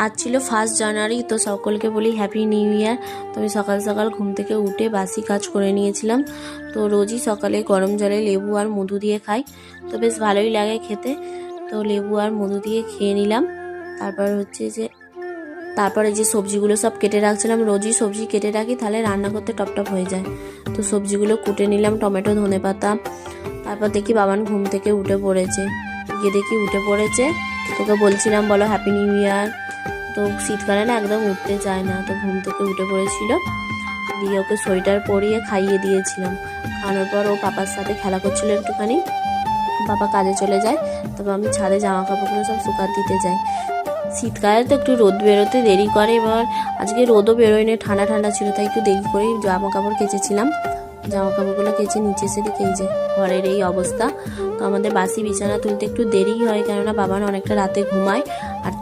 আজ ছিল 1 জানুয়ারি, তো সকলকে বলি হ্যাপি নিউ ইয়ার। তো আমি সকাল সকাল ঘুম থেকে উঠে বাসি কাজ করে নিয়েছিলাম। তো রোজই সকালে গরম জলে লেবু আর মধু দিয়ে খাই, তো বেশ ভালোই লাগে খেতে। তো লেবু আর মধু দিয়ে খেয়ে নিলাম। তারপরে যে সবজিগুলো সব কেটে রাখছিলাম, রোজই সবজি কেটে রাখি, তাহলে রান্না করতে টপটপ হয়ে যায়। তো সবজিগুলো কুটে নিলাম, টমেটো, ধনেপাতা। তারপর দেখি বাবান ঘুম থেকে উঠে পড়েছে, উঠে পড়েছে। তোকে বলছিলাম বলো হ্যাপি নিউ ইয়ার, তো শীতকালে না একদম উঠতে চায় না, তো ঘুম থেকে উঠে পড়েছিল। দিয়ে ওকে সোয়েটার পরিয়ে খাইয়ে দিয়েছিলাম। খাওয়ানোর পর ও পাপার সাথে খেলা করছিল একটুখানি। পাপা কাজে চলে যায়, তবে আমি ছাদে জামা কাপড়গুলো সব শুকাতে দিতে যাই। শীতকালে তো একটু রোদ বেরোতে দেরি করে, এবার আজকে রোদও বেরোয়নি, ঠান্ডা ঠান্ডা ছিল, তাই একটু দেরি করেই জামা কাপড় কেচেছিলাম। জামা কাপড়গুলো কেচে নিচে এসে দেখি যে ঘরের এই অবস্থা। তো আমাদের বাসি বিছানা তুলতে একটু দেরি হয়, কেননা বাবা অনেকটা রাতে ঘুমায়, আর